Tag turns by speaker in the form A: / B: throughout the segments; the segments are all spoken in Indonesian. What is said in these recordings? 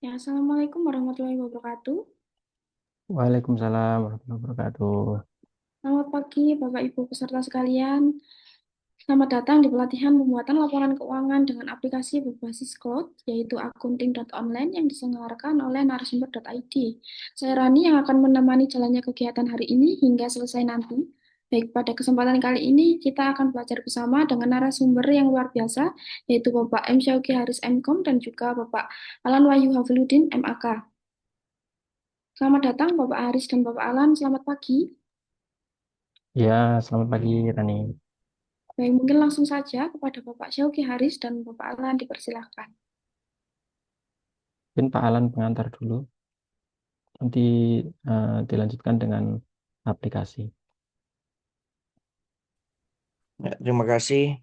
A: Ya, Assalamualaikum warahmatullahi wabarakatuh.
B: Waalaikumsalam warahmatullahi wabarakatuh.
A: Selamat pagi, Bapak Ibu peserta sekalian. Selamat datang di pelatihan pembuatan laporan keuangan dengan aplikasi berbasis cloud, yaitu akunting.online yang diselenggarakan oleh narasumber.id. Saya Rani yang akan menemani jalannya kegiatan hari ini hingga selesai nanti. Baik, pada kesempatan kali ini kita akan belajar bersama dengan narasumber yang luar biasa, yaitu Bapak M. Syauki Haris MKom dan juga Bapak Alan Wahyu Hafiludin MAK. Selamat datang Bapak Haris dan Bapak Alan, selamat pagi.
B: Ya, selamat pagi Rani.
A: Baik, mungkin langsung saja kepada Bapak Syauki Haris dan Bapak Alan dipersilahkan.
B: Mungkin Pak Alan pengantar dulu, nanti dilanjutkan dengan aplikasi.
C: Ya, terima kasih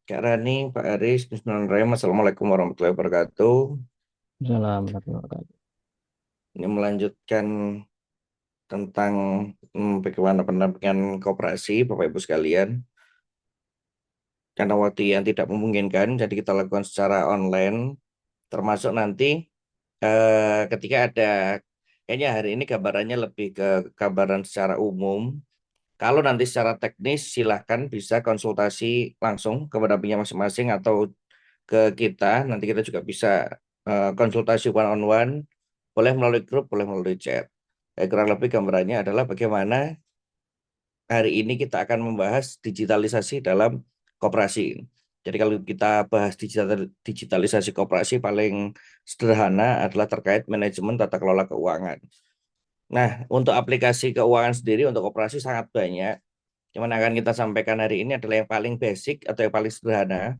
C: Kak Rani, Pak Aris, Bismillahirrahmanirrahim. Assalamualaikum warahmatullahi wabarakatuh.
B: Assalamualaikum warahmatullahi wabarakatuh.
C: Ini melanjutkan tentang bagaimana pendampingan koperasi, Bapak Ibu sekalian. Karena waktu yang tidak memungkinkan, jadi kita lakukan secara online, termasuk nanti ketika ada, kayaknya hari ini gambarannya lebih ke gambaran secara umum. Kalau nanti secara teknis, silahkan bisa konsultasi langsung ke pendampingnya masing-masing atau ke kita. Nanti kita juga bisa konsultasi one on one, boleh melalui grup, boleh melalui chat. Kurang lebih gambarannya adalah bagaimana hari ini kita akan membahas digitalisasi dalam koperasi. Jadi kalau kita bahas digitalisasi koperasi paling sederhana adalah terkait manajemen tata kelola keuangan. Nah, untuk aplikasi keuangan sendiri untuk koperasi sangat banyak. Cuman akan kita sampaikan hari ini adalah yang paling basic atau yang paling sederhana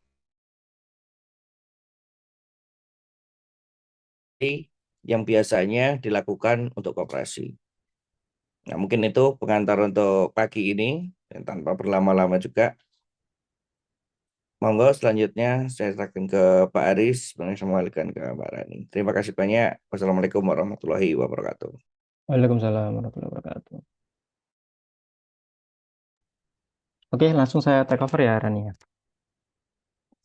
C: yang biasanya dilakukan untuk koperasi. Nah, mungkin itu pengantar untuk pagi ini dan tanpa berlama-lama juga. Monggo selanjutnya saya serahkan ke Pak Aris, sebenarnya saya mengalihkan ke Mbak Rani. Terima kasih banyak. Wassalamualaikum warahmatullahi wabarakatuh.
B: Waalaikumsalam warahmatullahi wabarakatuh. Oke, langsung saya take over ya Rani ya.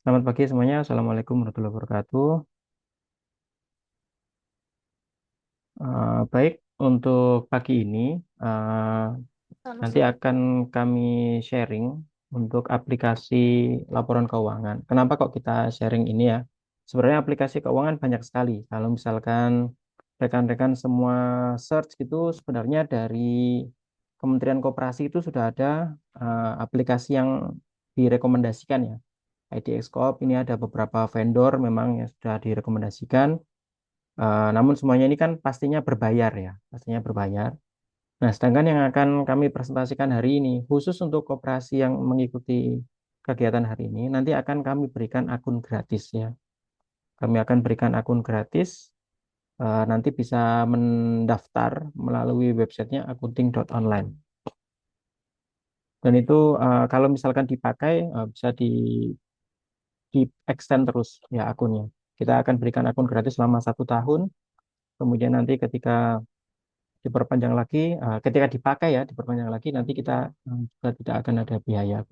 B: Selamat pagi semuanya. Assalamualaikum warahmatullahi wabarakatuh. Baik, untuk pagi ini eh, nanti akan kami sharing untuk aplikasi laporan keuangan. Kenapa kok kita sharing ini ya? Sebenarnya aplikasi keuangan banyak sekali. Kalau misalkan rekan-rekan semua search gitu, sebenarnya dari Kementerian Koperasi itu sudah ada aplikasi yang direkomendasikan ya. IDX Corp ini ada beberapa vendor memang yang sudah direkomendasikan. Namun semuanya ini kan pastinya berbayar ya, pastinya berbayar. Nah, sedangkan yang akan kami presentasikan hari ini, khusus untuk koperasi yang mengikuti kegiatan hari ini, nanti akan kami berikan akun gratis ya. Kami akan berikan akun gratis, nanti bisa mendaftar melalui websitenya akunting.online. Dan itu kalau misalkan dipakai, bisa di extend terus ya akunnya. Kita akan berikan akun gratis selama 1 tahun, kemudian nanti ketika diperpanjang lagi, ketika dipakai ya, diperpanjang lagi, nanti kita juga tidak akan ada biaya.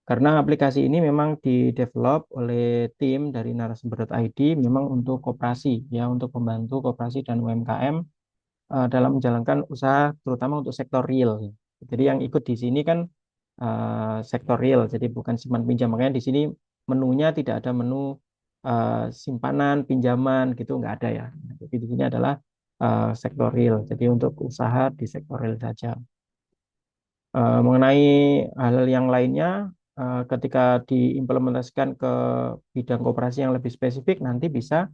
B: Karena aplikasi ini memang di-develop oleh tim dari narasumber.id memang untuk koperasi, ya untuk membantu koperasi dan UMKM dalam menjalankan usaha, terutama untuk sektor real. Ya. Jadi yang ikut di sini kan sektor real, jadi bukan simpan pinjam. Makanya di sini menunya tidak ada menu simpanan, pinjaman gitu, nggak ada ya. Jadi di sini adalah sektor real, jadi untuk usaha di sektor real saja. Mengenai hal yang lainnya, ketika diimplementasikan ke bidang koperasi yang lebih spesifik, nanti bisa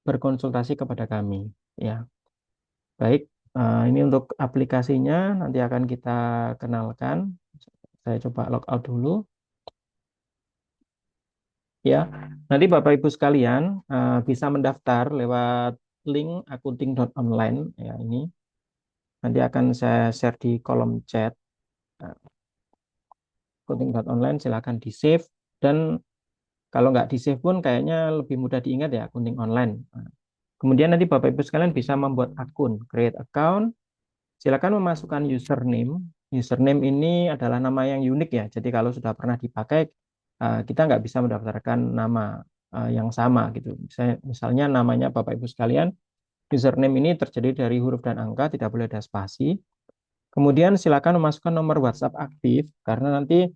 B: berkonsultasi kepada kami. Ya, baik. Ini untuk aplikasinya nanti akan kita kenalkan. Saya coba logout dulu. Ya, nanti Bapak Ibu sekalian bisa mendaftar lewat link akunting.online. Ya, ini nanti akan saya share di kolom chat. Akunting.online silakan di save dan kalau nggak di save pun kayaknya lebih mudah diingat ya akunting online. Nah, kemudian nanti Bapak Ibu sekalian bisa membuat akun, create account. Silakan memasukkan username. Username ini adalah nama yang unik ya. Jadi kalau sudah pernah dipakai, kita nggak bisa mendaftarkan nama yang sama gitu. Misalnya namanya Bapak Ibu sekalian, username ini terdiri dari huruf dan angka, tidak boleh ada spasi. Kemudian silakan memasukkan nomor WhatsApp aktif karena nanti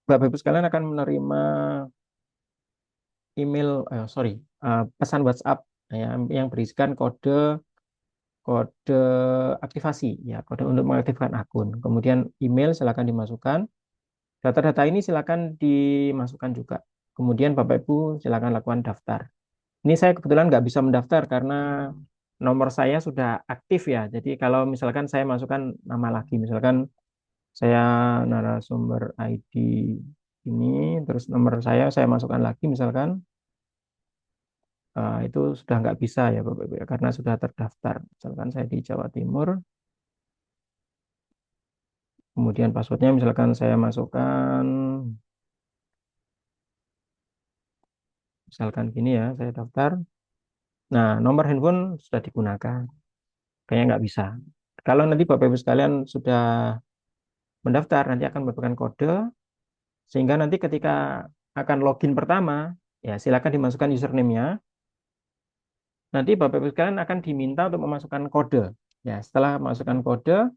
B: Bapak Ibu sekalian akan menerima pesan WhatsApp yang berisikan kode kode aktivasi ya, kode untuk mengaktifkan akun. Kemudian email silakan dimasukkan. Data-data ini silakan dimasukkan juga. Kemudian Bapak Ibu silakan lakukan daftar. Ini saya kebetulan nggak bisa mendaftar karena nomor saya sudah aktif ya. Jadi kalau misalkan saya masukkan nama lagi, misalkan saya narasumber ID ini, terus nomor saya masukkan lagi misalkan, itu sudah nggak bisa ya Bapak Ibu ya, karena sudah terdaftar. Misalkan saya di Jawa Timur, kemudian passwordnya misalkan saya masukkan, misalkan gini ya, saya daftar. Nah, nomor handphone sudah digunakan. Kayaknya nggak bisa. Kalau nanti Bapak Ibu sekalian sudah mendaftar, nanti akan mendapatkan kode, sehingga nanti ketika akan login pertama, ya silakan dimasukkan username-nya. Nanti Bapak Ibu sekalian akan diminta untuk memasukkan kode. Ya, setelah masukkan kode,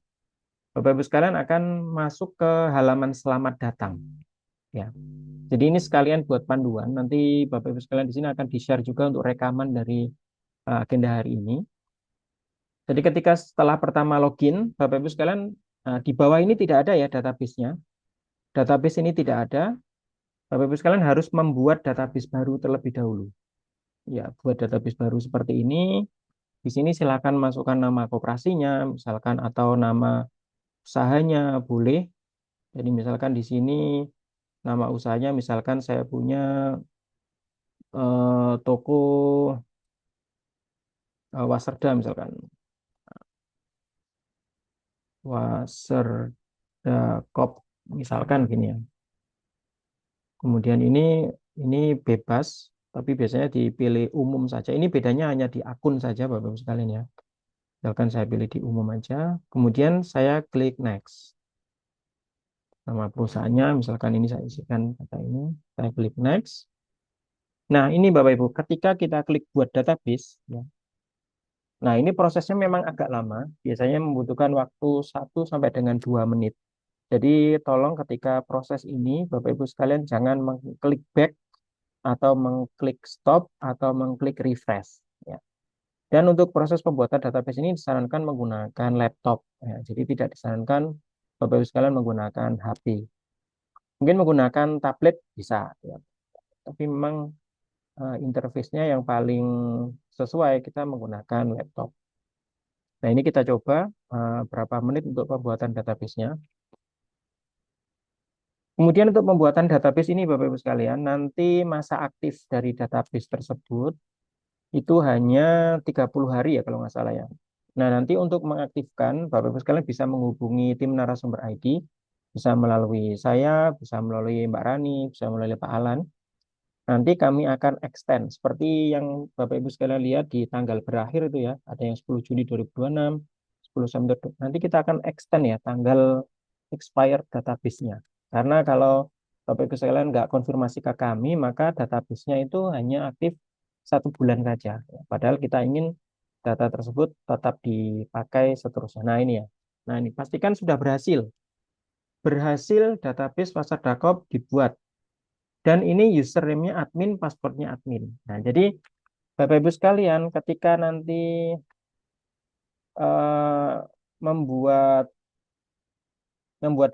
B: Bapak Ibu sekalian akan masuk ke halaman selamat datang. Ya. Jadi ini sekalian buat panduan. Nanti Bapak Ibu sekalian di sini akan di-share juga untuk rekaman dari agenda hari ini. Jadi ketika setelah pertama login, Bapak Ibu sekalian, di bawah ini tidak ada ya database-nya. Database ini tidak ada. Bapak Ibu sekalian harus membuat database baru terlebih dahulu. Ya, buat database baru seperti ini. Di sini silakan masukkan nama koperasinya, misalkan atau nama usahanya boleh. Jadi misalkan di sini nama usahanya, misalkan saya punya toko Waserda misalkan. Waserda Kop misalkan gini ya. Kemudian ini bebas, tapi biasanya dipilih umum saja. Ini bedanya hanya di akun saja, Bapak-Ibu sekalian ya. Misalkan saya pilih di umum aja. Kemudian saya klik next. Nama perusahaannya, misalkan ini saya isikan kata ini. Saya klik next. Nah, ini Bapak-Ibu, ketika kita klik buat database, ya. Nah, ini prosesnya memang agak lama. Biasanya membutuhkan waktu 1 sampai dengan 2 menit. Jadi tolong ketika proses ini, Bapak-Ibu sekalian jangan mengklik back atau mengklik stop atau mengklik refresh. Ya. Dan untuk proses pembuatan database ini disarankan menggunakan laptop. Ya. Jadi tidak disarankan Bapak-Ibu sekalian menggunakan HP. Mungkin menggunakan tablet bisa. Ya. Tapi memang interface-nya yang paling sesuai kita menggunakan laptop. Nah ini kita coba berapa menit untuk pembuatan database-nya. Kemudian untuk pembuatan database ini Bapak Ibu sekalian, nanti masa aktif dari database tersebut itu hanya 30 hari ya kalau nggak salah ya. Nah nanti untuk mengaktifkan Bapak Ibu sekalian bisa menghubungi tim narasumber ID, bisa melalui saya, bisa melalui Mbak Rani, bisa melalui Pak Alan. Nanti kami akan extend seperti yang Bapak Ibu sekalian lihat di tanggal berakhir itu ya, ada yang 10 Juni 2026, 10 September. Nanti kita akan extend ya tanggal expired database-nya. Karena kalau Bapak Ibu sekalian nggak konfirmasi ke kami, maka database-nya itu hanya aktif 1 bulan saja. Padahal kita ingin data tersebut tetap dipakai seterusnya. Nah ini ya. Nah ini pastikan sudah berhasil. Berhasil database Waserdakop dibuat. Dan ini username-nya admin, password-nya admin. Nah jadi Bapak Ibu sekalian ketika nanti eh, membuat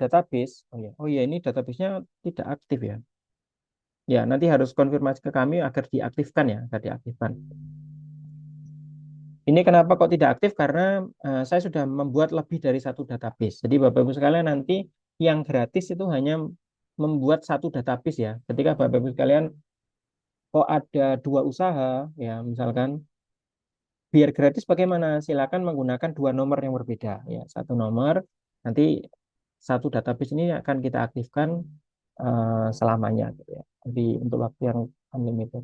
B: database, oh ya ini database-nya tidak aktif ya. Ya, nanti harus konfirmasi ke kami agar diaktifkan ya, agar diaktifkan. Ini kenapa kok tidak aktif? Karena saya sudah membuat lebih dari 1 database. Jadi Bapak Ibu sekalian nanti yang gratis itu hanya membuat 1 database ya. Ketika Bapak Ibu sekalian kok ada 2 usaha ya, misalkan biar gratis bagaimana? Silakan menggunakan 2 nomor yang berbeda ya. 1 nomor nanti 1 database ini akan kita aktifkan selamanya gitu ya. Jadi untuk waktu yang unlimited.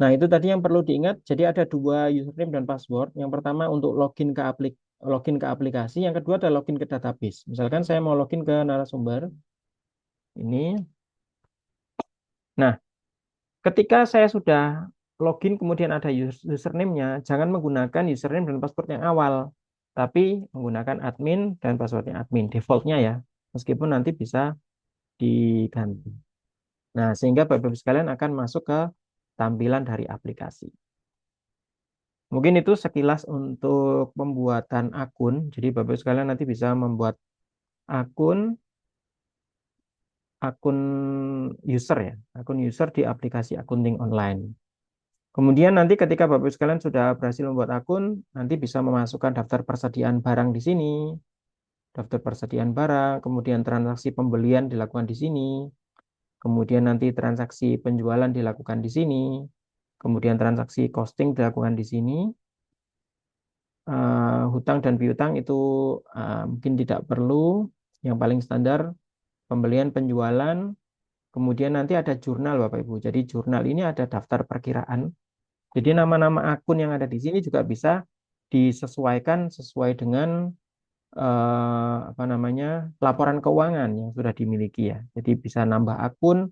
B: Nah, itu tadi yang perlu diingat. Jadi ada 2 username dan password. Yang pertama untuk login ke aplikasi, yang kedua adalah login ke database. Misalkan saya mau login ke narasumber ini. Nah, ketika saya sudah login kemudian ada username-nya, jangan menggunakan username dan password yang awal, tapi menggunakan admin dan passwordnya admin, defaultnya ya, meskipun nanti bisa diganti. Nah, sehingga Bapak Ibu sekalian akan masuk ke tampilan dari aplikasi. Mungkin itu sekilas untuk pembuatan akun. Jadi Bapak Ibu sekalian nanti bisa membuat akun akun user ya, akun user di aplikasi akunting online. Kemudian nanti ketika Bapak Ibu sekalian sudah berhasil membuat akun, nanti bisa memasukkan daftar persediaan barang di sini, daftar persediaan barang, kemudian transaksi pembelian dilakukan di sini, kemudian nanti transaksi penjualan dilakukan di sini, kemudian transaksi costing dilakukan di sini. Hutang dan piutang itu mungkin tidak perlu. Yang paling standar pembelian penjualan. Kemudian nanti ada jurnal Bapak Ibu. Jadi jurnal ini ada daftar perkiraan. Jadi nama-nama akun yang ada di sini juga bisa disesuaikan sesuai dengan apa namanya laporan keuangan yang sudah dimiliki ya. Jadi bisa nambah akun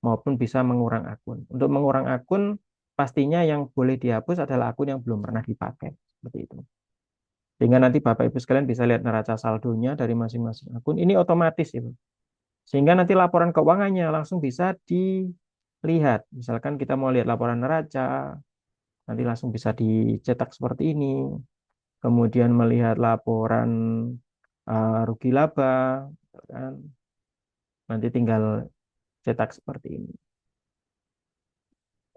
B: maupun bisa mengurang akun. Untuk mengurang akun pastinya yang boleh dihapus adalah akun yang belum pernah dipakai. Seperti itu. Sehingga nanti Bapak Ibu sekalian bisa lihat neraca saldonya dari masing-masing akun. Ini otomatis ya, sehingga nanti laporan keuangannya langsung bisa dilihat. Misalkan kita mau lihat laporan neraca, nanti langsung bisa dicetak seperti ini. Kemudian melihat laporan rugi laba, kan? Nanti tinggal cetak seperti ini.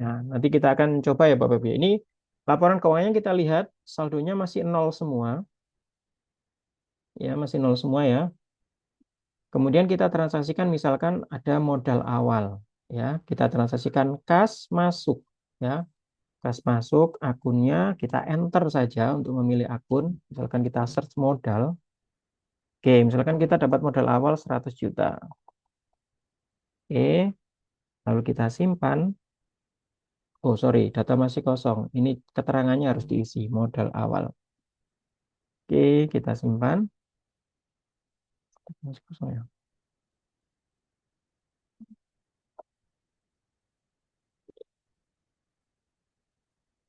B: Nah, nanti kita akan coba ya Bapak Ibu. Ini laporan keuangannya kita lihat saldonya masih nol semua. Ya, masih nol semua ya. Kemudian kita transaksikan misalkan ada modal awal ya, kita transaksikan kas masuk ya. Kas masuk akunnya kita enter saja untuk memilih akun. Misalkan kita search modal. Oke, misalkan kita dapat modal awal 100 juta. Oke, lalu kita simpan. Oh, sorry, data masih kosong. Ini keterangannya harus diisi modal awal. Oke, kita simpan. Masih kosong ya.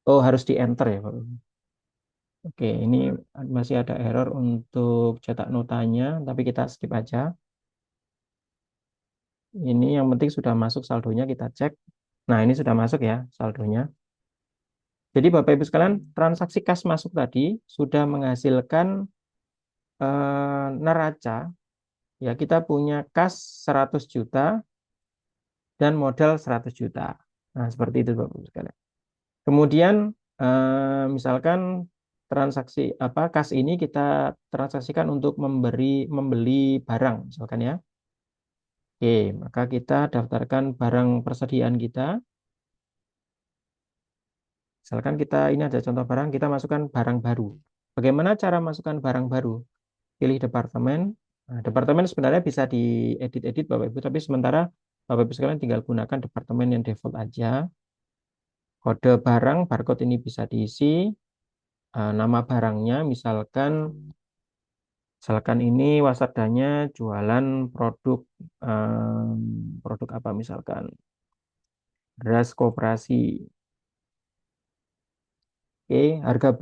B: Oh, harus di enter ya, Pak. Oke, ini masih ada error untuk cetak notanya, tapi kita skip aja. Ini yang penting sudah masuk saldonya, kita cek. Nah, ini sudah masuk ya saldonya. Jadi Bapak Ibu sekalian, transaksi kas masuk tadi sudah menghasilkan neraca. Ya, kita punya kas 100 juta dan modal 100 juta. Nah, seperti itu Bapak Ibu sekalian. Kemudian misalkan transaksi apa kas ini kita transaksikan untuk membeli barang misalkan ya. Oke, maka kita daftarkan barang persediaan kita. Misalkan kita ini ada contoh barang, kita masukkan barang baru. Bagaimana cara masukkan barang baru? Pilih departemen. Nah, departemen sebenarnya bisa diedit-edit Bapak Ibu, tapi sementara Bapak Ibu sekalian tinggal gunakan departemen yang default aja. Kode barang, barcode ini bisa diisi. Nama barangnya, misalkan ini Wasardanya jualan produk apa misalkan beras koperasi. Oke, harga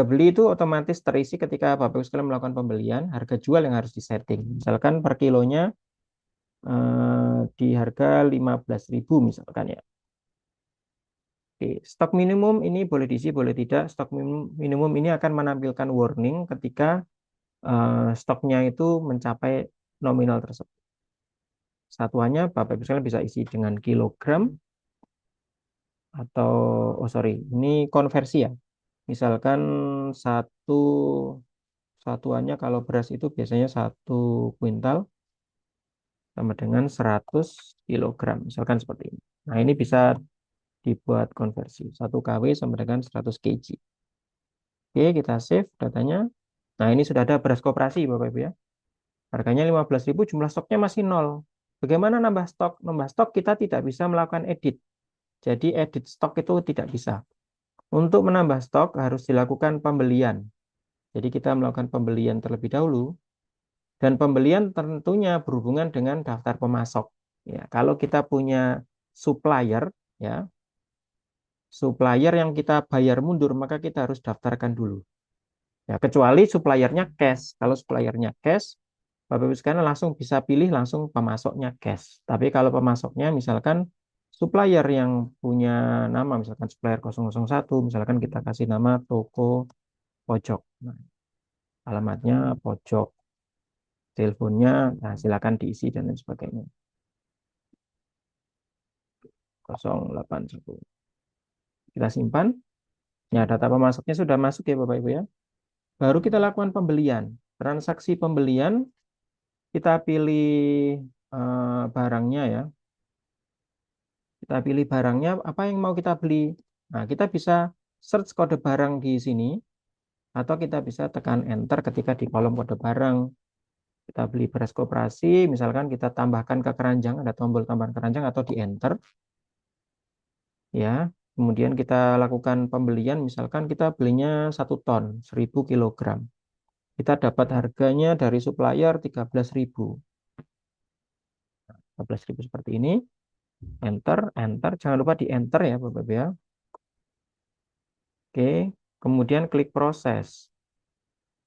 B: beli itu otomatis terisi ketika Bapak Ibu sekalian melakukan pembelian. Harga jual yang harus disetting. Misalkan per kilonya di harga 15.000 misalkan ya. Oke, stok minimum ini boleh diisi, boleh tidak. Stok minimum ini akan menampilkan warning ketika stoknya itu mencapai nominal tersebut. Satuannya Bapak Ibu sekalian bisa isi dengan kilogram atau ini konversi ya. Misalkan satu satuannya kalau beras itu biasanya 1 kuintal sama dengan 100 kilogram. Misalkan seperti ini. Nah, ini bisa dibuat konversi. 1 kW sama dengan 100 kg. Oke, kita save datanya. Nah, ini sudah ada beras koperasi Bapak Ibu ya. Harganya 15.000, jumlah stoknya masih 0. Bagaimana nambah stok? Nambah stok kita tidak bisa melakukan edit. Jadi edit stok itu tidak bisa. Untuk menambah stok harus dilakukan pembelian. Jadi kita melakukan pembelian terlebih dahulu. Dan pembelian tentunya berhubungan dengan daftar pemasok. Ya, kalau kita punya supplier, ya, supplier yang kita bayar mundur, maka kita harus daftarkan dulu. Ya, kecuali suppliernya cash. Kalau suppliernya cash, Bapak Ibu sekalian langsung bisa pilih langsung pemasoknya cash. Tapi kalau pemasoknya misalkan supplier yang punya nama, misalkan supplier 001, misalkan kita kasih nama toko pojok. Nah, alamatnya pojok, teleponnya, nah silakan diisi dan lain sebagainya. 081. Kita simpan. Ya, data pemasoknya sudah masuk ya Bapak Ibu ya. Baru kita lakukan pembelian. Transaksi pembelian, kita pilih barangnya ya. Kita pilih barangnya, apa yang mau kita beli. Nah, kita bisa search kode barang di sini, atau kita bisa tekan enter ketika di kolom kode barang. Kita beli beras koperasi, misalkan kita tambahkan ke keranjang, ada tombol tambahan keranjang atau di enter. Ya, kemudian kita lakukan pembelian, misalkan kita belinya 1 ton, 1000 kilogram. Kita dapat harganya dari supplier 13.000. 13.000 seperti ini. Enter, enter. Jangan lupa di enter ya Bapak Ibu ya. Oke, kemudian klik proses.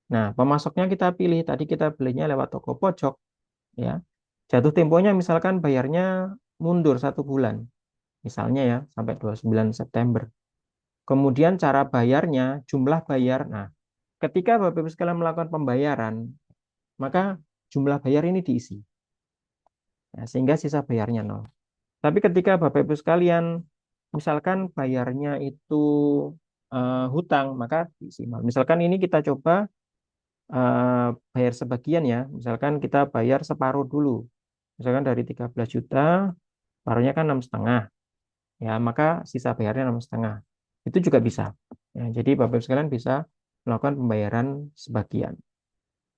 B: Nah, pemasoknya kita pilih. Tadi kita belinya lewat toko pojok. Ya, jatuh temponya misalkan bayarnya mundur 1 bulan. Misalnya ya, sampai 29 September. Kemudian cara bayarnya, jumlah bayar. Nah, ketika Bapak Ibu sekalian melakukan pembayaran, maka jumlah bayar ini diisi. Ya, sehingga sisa bayarnya 0. Tapi ketika Bapak Ibu sekalian, misalkan bayarnya itu hutang, maka diisi 0. Misalkan ini kita coba bayar sebagian ya. Misalkan kita bayar separuh dulu. Misalkan dari 13 juta, paruhnya kan 6,5. Ya, maka sisa bayarnya 6,5. Itu juga bisa. Ya, jadi Bapak Ibu sekalian bisa melakukan pembayaran sebagian.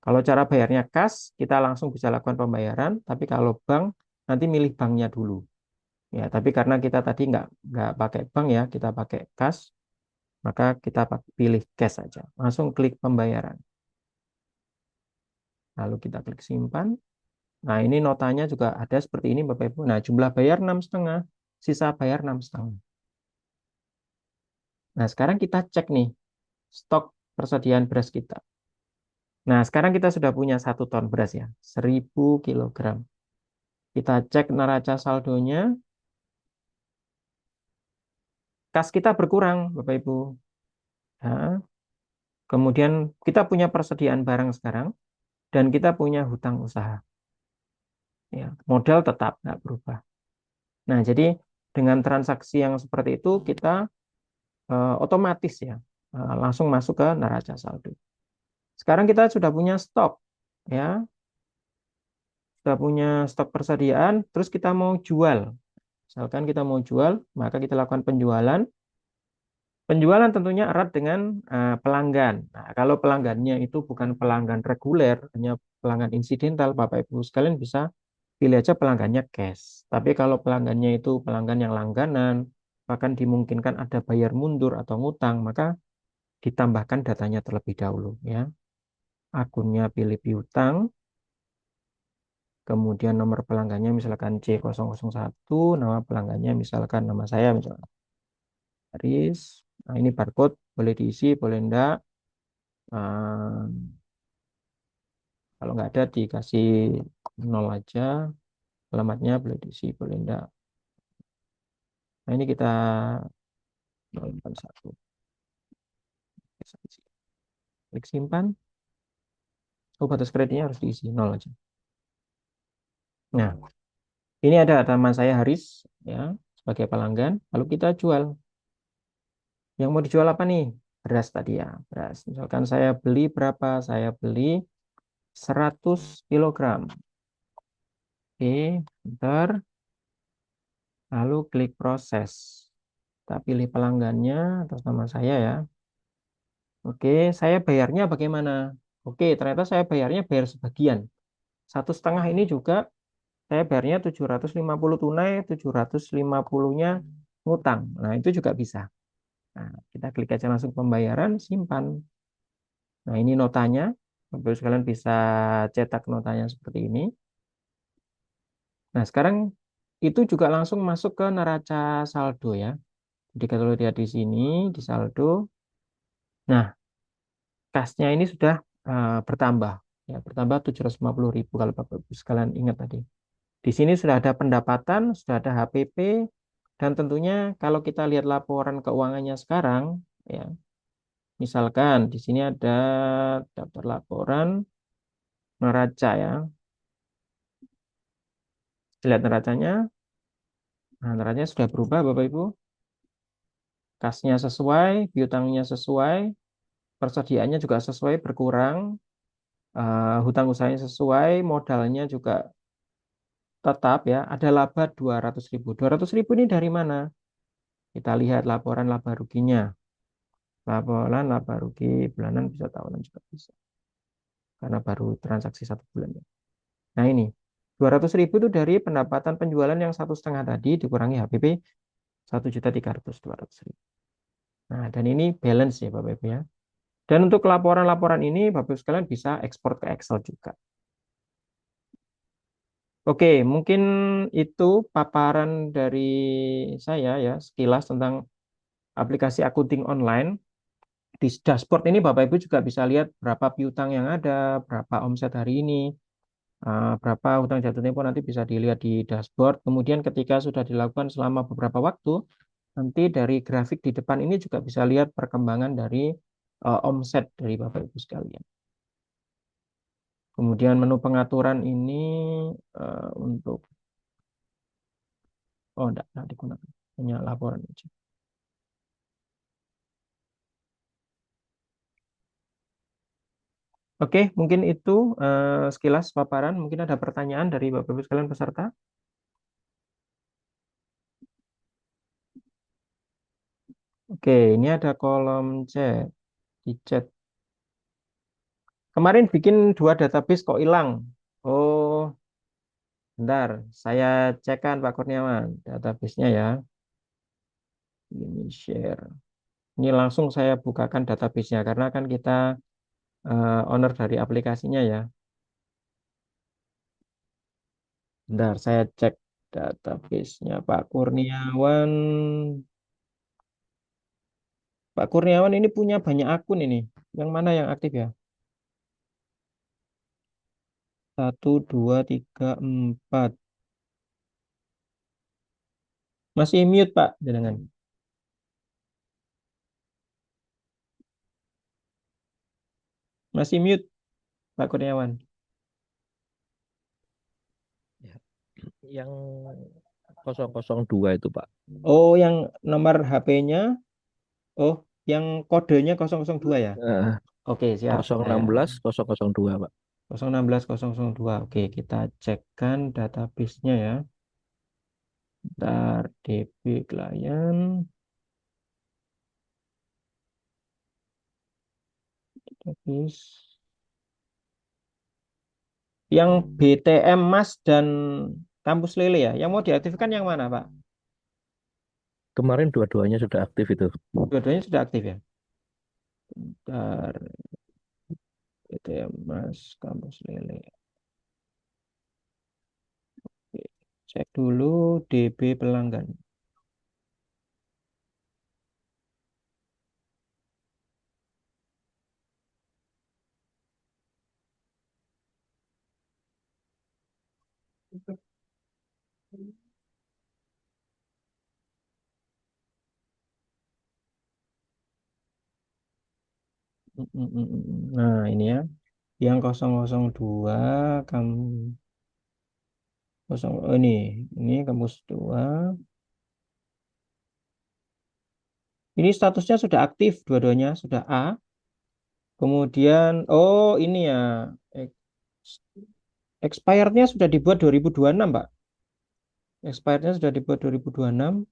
B: Kalau cara bayarnya kas, kita langsung bisa lakukan pembayaran. Tapi kalau bank, nanti milih banknya dulu. Ya, tapi karena kita tadi nggak pakai bank ya, kita pakai kas, maka kita pilih cash saja. Langsung klik pembayaran. Lalu kita klik simpan. Nah, ini notanya juga ada seperti ini Bapak Ibu. Nah, jumlah bayar 6,5, sisa bayar 6,5. Nah, sekarang kita cek nih stok persediaan beras kita. Nah, sekarang kita sudah punya 1 ton beras ya, 1000 kilogram. Kita cek neraca saldonya, kas kita berkurang Bapak Ibu. Nah, kemudian kita punya persediaan barang sekarang, dan kita punya hutang usaha. Ya, modal tetap nggak berubah. Nah, jadi dengan transaksi yang seperti itu, kita otomatis ya, langsung masuk ke neraca saldo. Sekarang kita sudah punya stok, ya, sudah punya stok persediaan, terus kita mau jual. Misalkan kita mau jual, maka kita lakukan penjualan. Penjualan tentunya erat dengan pelanggan. Nah, kalau pelanggannya itu bukan pelanggan reguler, hanya pelanggan insidental, Bapak Ibu sekalian bisa pilih aja pelanggannya cash. Tapi kalau pelanggannya itu pelanggan yang langganan, bahkan dimungkinkan ada bayar mundur atau ngutang, maka ditambahkan datanya terlebih dahulu ya. Akunnya pilih piutang, kemudian nomor pelanggannya misalkan C001, nama pelanggannya misalkan nama saya misalkan Aris. Nah, ini barcode boleh diisi, boleh enggak. Kalau nggak ada dikasih 0 aja. Alamatnya boleh diisi, boleh enggak. Nah, ini kita 041. Klik simpan. Oh, batas kreditnya harus diisi 0 aja. Nah, ini ada teman saya Haris ya sebagai pelanggan. Lalu kita jual. Yang mau dijual apa nih? Beras tadi ya, beras. Misalkan saya beli berapa? Saya beli 100 kilogram. Oke, bentar. Lalu klik proses. Kita pilih pelanggannya atas nama saya ya. Oke, saya bayarnya bagaimana? Oke, ternyata saya bayarnya bayar sebagian. 1,5 ini juga saya bayarnya 750 tunai, 750-nya ngutang. Nah, itu juga bisa. Nah, kita klik aja langsung pembayaran, simpan. Nah, ini notanya. Bapak sekalian bisa cetak notanya seperti ini. Nah, sekarang itu juga langsung masuk ke neraca saldo ya. Jadi kalau lihat di sini di saldo, nah kasnya ini sudah bertambah ya, bertambah 750.000 kalau Bapak Ibu sekalian ingat tadi. Di sini sudah ada pendapatan, sudah ada HPP, dan tentunya kalau kita lihat laporan keuangannya sekarang, ya, misalkan di sini ada daftar laporan neraca ya, lihat neracanya, nah neracanya sudah berubah Bapak Ibu, kasnya sesuai, piutangnya sesuai, persediaannya juga sesuai berkurang, hutang usahanya sesuai, modalnya juga tetap ya, ada laba 200.000. 200.000 ini dari mana? Kita lihat laporan laba ruginya. Laporan laba rugi bulanan bisa tahunan juga bisa. Karena baru transaksi 1 bulan ya. Nah ini, 200.000 itu dari pendapatan penjualan yang 1,5 tadi dikurangi HPP 1.300.200.000. Nah dan ini balance ya Bapak Ibu ya. Dan untuk laporan-laporan ini Bapak Ibu sekalian bisa ekspor ke Excel juga. Oke, mungkin itu paparan dari saya ya, sekilas tentang aplikasi akunting online. Di dashboard ini Bapak Ibu juga bisa lihat berapa piutang yang ada, berapa omset hari ini, berapa hutang jatuh tempo nanti bisa dilihat di dashboard. Kemudian ketika sudah dilakukan selama beberapa waktu, nanti dari grafik di depan ini juga bisa lihat perkembangan dari omset dari Bapak Ibu sekalian. Kemudian menu pengaturan ini untuk enggak digunakan, hanya laporan aja. Oke, mungkin itu sekilas paparan. Mungkin ada pertanyaan dari Bapak Ibu sekalian peserta. Oke, ini ada kolom chat. Di chat. Kemarin bikin 2 database kok hilang. Oh, bentar. Saya cekkan Pak Kurniawan. Database-nya ya. Ini share. Ini langsung saya bukakan database-nya. Karena kan kita owner dari aplikasinya ya. Bentar, saya cek database-nya Pak Kurniawan. Pak Kurniawan ini punya banyak akun ini. Yang mana yang aktif ya? 1, 2, 3, 4. Masih mute Pak, jangan. Masih mute Pak Kurniawan.
D: Ya. Yang 002 itu Pak.
B: Oh, yang nomor HP-nya. Oh, yang kodenya 002 ya?
D: Eh,
B: Oke, siap. Saya
D: 016 002 Pak.
B: 016 002. Oke, kita cekkan database-nya ya. Ntar DB klien. Database. Yang BTM Mas dan Kampus Lele ya. Yang mau diaktifkan yang mana, Pak?
D: Kemarin dua-duanya sudah aktif itu.
B: Dua-duanya sudah aktif ya? Ntar BTM Mas, Kampus Lele. Oke, cek dulu DB pelanggan. Nah, ini ya. Yang 002 kamu kosong oh ini kampus 2. Ini statusnya sudah aktif dua-duanya sudah A. Kemudian oh ini ya expirednya sudah dibuat 2026 Pak. Expirednya sudah dibuat 2026.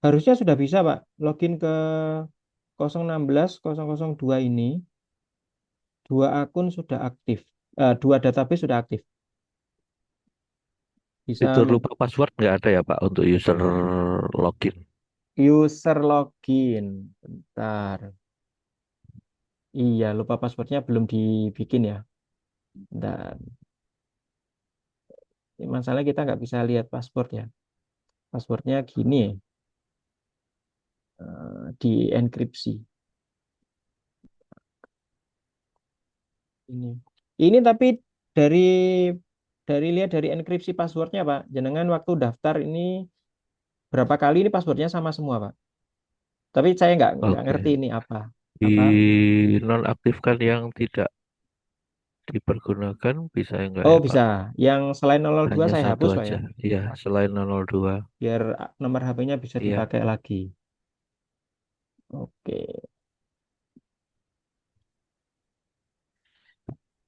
B: Harusnya sudah bisa Pak. Login ke 016 002 ini dua akun sudah aktif. Dua database sudah aktif. Bisa
D: Fitur lupa password nggak ada ya Pak untuk user login.
B: user login. Bentar. Iya, lupa passwordnya belum dibikin ya. Dan Masalahnya kita nggak bisa lihat password ya. Passwordnya gini ya, di enkripsi. Ini. Ini tapi dari lihat dari enkripsi passwordnya Pak. Jenengan waktu daftar ini berapa kali ini passwordnya sama semua Pak. Tapi saya nggak ngerti
D: Oke.
B: ini apa. Apa?
D: Dinonaktifkan yang tidak dipergunakan bisa enggak
B: Oh
D: ya Pak?
B: bisa. Yang selain 02
D: Hanya
B: saya
D: satu
B: hapus Pak
D: aja.
B: ya.
D: Iya, selain 002.
B: Biar nomor HP-nya bisa
D: Iya,
B: dipakai lagi. Oke.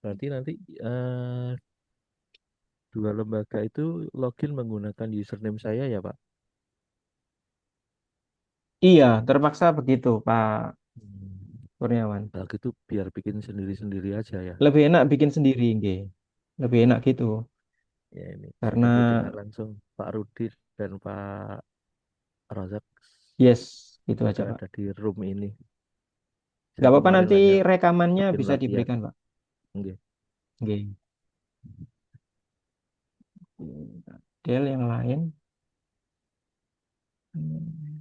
D: berarti nanti eh, dua lembaga itu login menggunakan username saya ya Pak?
B: Iya, terpaksa begitu Pak
D: Hmm.
B: Kurniawan.
D: Kalau gitu biar bikin sendiri-sendiri aja ya.
B: Lebih enak bikin sendiri, nggih. Lebih enak gitu.
D: Ya ini saya
B: Karena
D: ganti dengan langsung Pak Rudi dan Pak Razak.
B: yes, gitu aja
D: Mereka
B: Pak.
D: ada di room ini.
B: Nggak
D: Saya
B: apa-apa
D: kemarin
B: nanti
D: hanya
B: rekamannya
D: bikin
B: bisa
D: latihan.
B: diberikan Pak.
D: Nggih.
B: Nggih. Del yang lain. Hmm.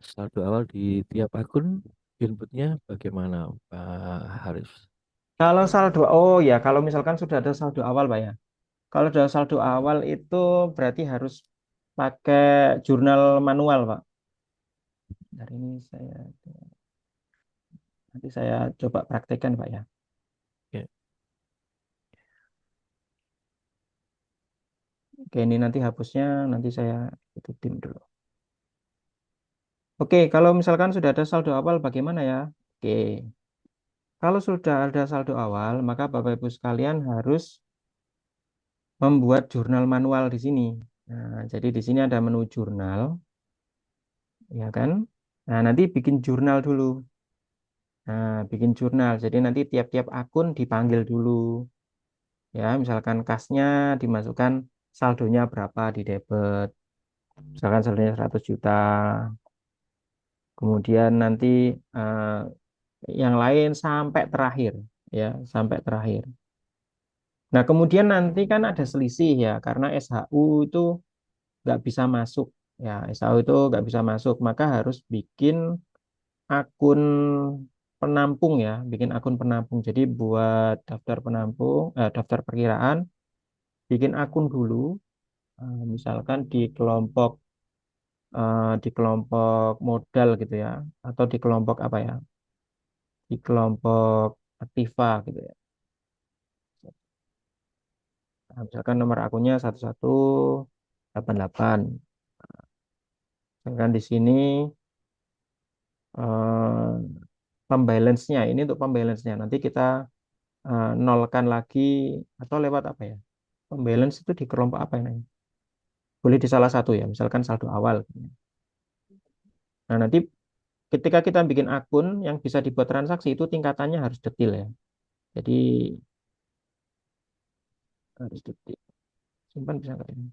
D: Saldo awal di tiap akun inputnya bagaimana Pak Haris?
B: Kalau saldo, oh ya, kalau misalkan sudah ada saldo awal Pak ya. Kalau sudah saldo awal itu berarti harus pakai jurnal manual Pak. Dari ini saya nanti saya coba praktekkan Pak ya.
D: Ya,
B: Oke, ini nanti hapusnya nanti saya ikutin dulu. Oke, kalau misalkan sudah ada saldo awal bagaimana ya? Oke, kalau sudah ada saldo awal, maka Bapak Ibu sekalian harus membuat jurnal manual di sini. Nah, jadi di sini ada menu jurnal, ya kan? Nah, nanti bikin jurnal dulu. Nah, bikin jurnal. Jadi nanti tiap-tiap akun dipanggil dulu. Ya, misalkan kasnya dimasukkan saldonya berapa di debit. Misalkan saldonya 100 juta. Kemudian nanti eh, yang lain sampai terakhir. Ya, sampai terakhir. Nah, kemudian nanti kan ada selisih ya, karena SHU itu nggak bisa masuk. Ya, SHU itu nggak bisa masuk, maka harus bikin akun penampung ya, bikin akun penampung. Jadi buat daftar penampung, daftar perkiraan, bikin akun dulu, misalkan di kelompok modal gitu ya, atau di kelompok apa ya, di kelompok aktiva gitu ya. Nah, misalkan nomor akunnya 1188. Sedangkan di sini eh, pembalance-nya ini untuk pembalance-nya nanti kita nolkan lagi atau lewat apa ya? Pembalance itu di kelompok apa ini? Boleh di salah satu ya, misalkan saldo awal. Nah, nanti ketika kita bikin akun yang bisa dibuat transaksi itu tingkatannya harus detil ya. Jadi harus detil. Simpan bisa nggak ini?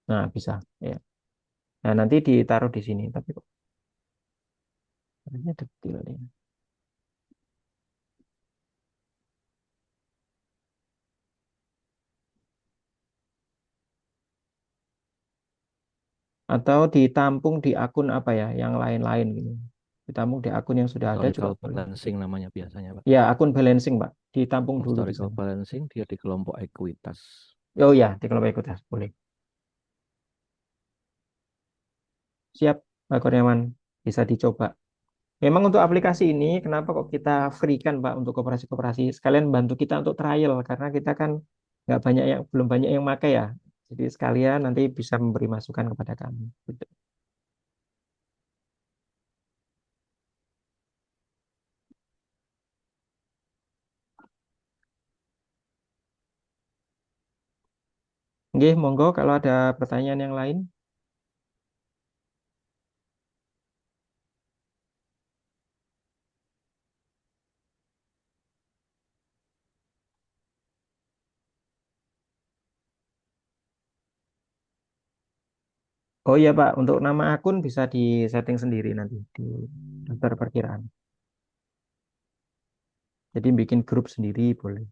B: Nah, bisa ya. Nah, nanti ditaruh di sini. Tapi kok harusnya detil ya. Atau ditampung di akun apa ya, yang lain-lain gitu. Ditampung di akun yang sudah ada juga
D: historical
B: boleh.
D: balancing namanya biasanya Pak.
B: Ya, akun balancing, Pak. Ditampung dulu di
D: Historical
B: sana.
D: balancing dia di kelompok ekuitas.
B: Oh ya, di kelompok ikutas boleh. Siap, Pak Kurniawan. Bisa dicoba. Memang untuk aplikasi ini, kenapa kok kita free-kan, Pak, untuk koperasi-koperasi? Sekalian bantu kita untuk trial, karena kita kan nggak banyak yang, belum banyak yang pakai ya. Jadi sekalian nanti bisa memberi masukan kepada kami. Gitu. Oke, monggo kalau ada pertanyaan yang lain. Oh iya Pak, untuk nama akun bisa di setting sendiri nanti di daftar perkiraan. Jadi bikin grup sendiri boleh.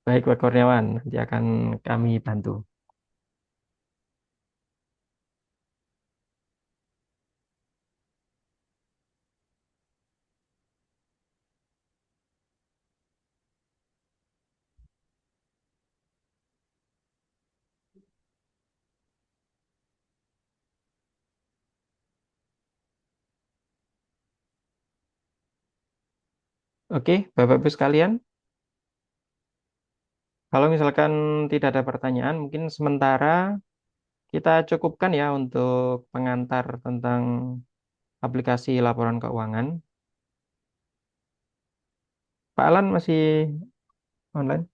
B: Baik Pak Kurniawan, nanti akan kami bantu. Oke, Bapak Ibu sekalian, kalau misalkan tidak ada pertanyaan, mungkin sementara kita cukupkan ya untuk pengantar tentang aplikasi laporan keuangan. Pak Alan masih online?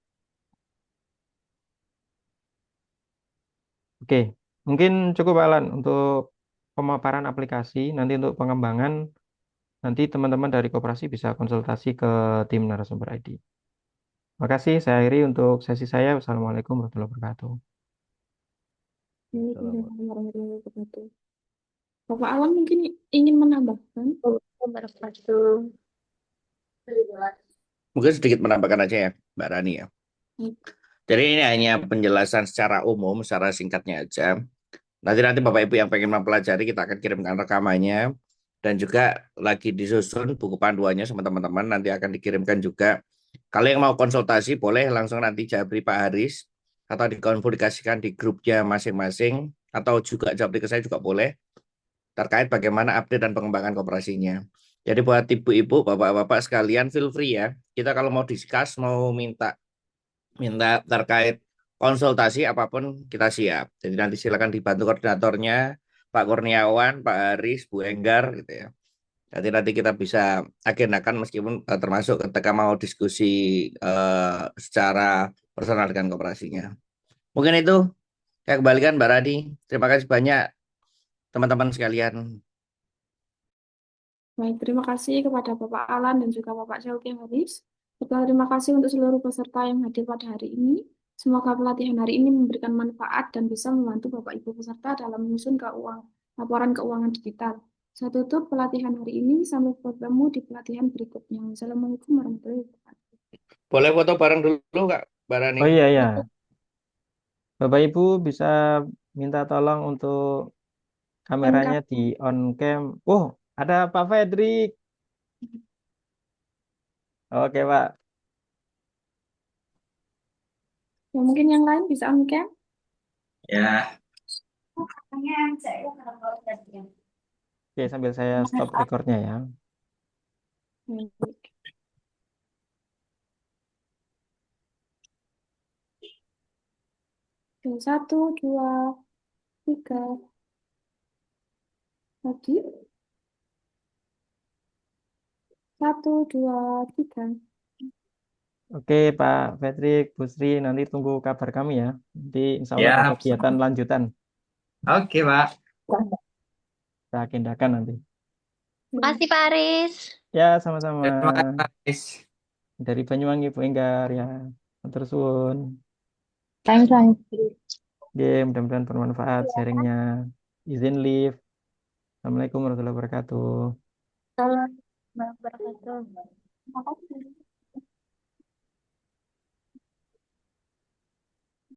B: Oke, mungkin cukup Pak Alan untuk pemaparan aplikasi. Nanti untuk pengembangan, nanti teman-teman dari koperasi bisa konsultasi ke tim narasumber ID. Makasih, saya akhiri untuk sesi saya. Wassalamualaikum warahmatullahi wabarakatuh.
D: Salam.
A: Waalaikumsalam warahmatullahi wabarakatuh. Bapak Awan mungkin ingin menambahkan.
E: Wabarakatuh.
C: Mungkin sedikit menambahkan aja ya, Mbak Rani ya.
A: Baik.
C: Jadi ini hanya penjelasan secara umum, secara singkatnya aja. Nanti Bapak Ibu yang pengen mempelajari, kita akan kirimkan rekamannya. Dan juga lagi disusun buku panduannya sama teman-teman, nanti akan dikirimkan juga. Kalau yang mau konsultasi, boleh langsung nanti jabri Pak Haris, atau dikomunikasikan di grupnya masing-masing, atau juga jabri ke saya juga boleh, terkait bagaimana update dan pengembangan koperasinya. Jadi buat ibu-ibu, bapak-bapak sekalian, feel free ya. Kita kalau mau discuss, mau minta minta terkait konsultasi apapun kita siap. Jadi nanti silakan dibantu koordinatornya Pak Kurniawan, Pak Haris, Bu Enggar gitu ya. Nanti kita bisa agendakan meskipun termasuk ketika mau diskusi secara personal dengan koperasinya. Mungkin itu saya kembalikan Mbak Radi. Terima kasih banyak teman-teman sekalian.
A: Baik, terima kasih kepada Bapak Alan dan juga Bapak Syauki Haris. Serta terima kasih untuk seluruh peserta yang hadir pada hari ini. Semoga pelatihan hari ini memberikan manfaat dan bisa membantu Bapak Ibu peserta dalam menyusun laporan keuangan digital. Saya tutup pelatihan hari ini. Sampai bertemu di pelatihan berikutnya. Wassalamualaikum warahmatullahi wabarakatuh.
C: Boleh foto bareng dulu Kak Mbak Rani?
B: Oh iya, ya. Bapak Ibu bisa minta tolong untuk kameranya di on cam. Oh, ada Pak Fedrik. Oke, Pak.
A: Ya, mungkin yang lain bisa on-cam.
C: Ya.
B: Oke, sambil saya stop recordnya ya.
A: Baik. Oke, 1, 2, 3. Lagi. 1, 2, 3.
B: Oke, Pak Fedrik, Bu Sri, nanti tunggu kabar kami ya. Nanti insya Allah ada
C: Ya,
B: kegiatan lanjutan.
C: oke Pak.
B: Kita agendakan nanti.
E: Makasih Pak Aris.
B: Ya, sama-sama.
C: Terima kasih.
B: Dari Banyuwangi, Bu Enggar ya. Matur suwun.
E: Thanks.
B: Oke, mudah-mudahan bermanfaat sharingnya. Izin live. Assalamualaikum warahmatullahi wabarakatuh.
E: Salam. Wabarakatuh.
A: Terima kasih.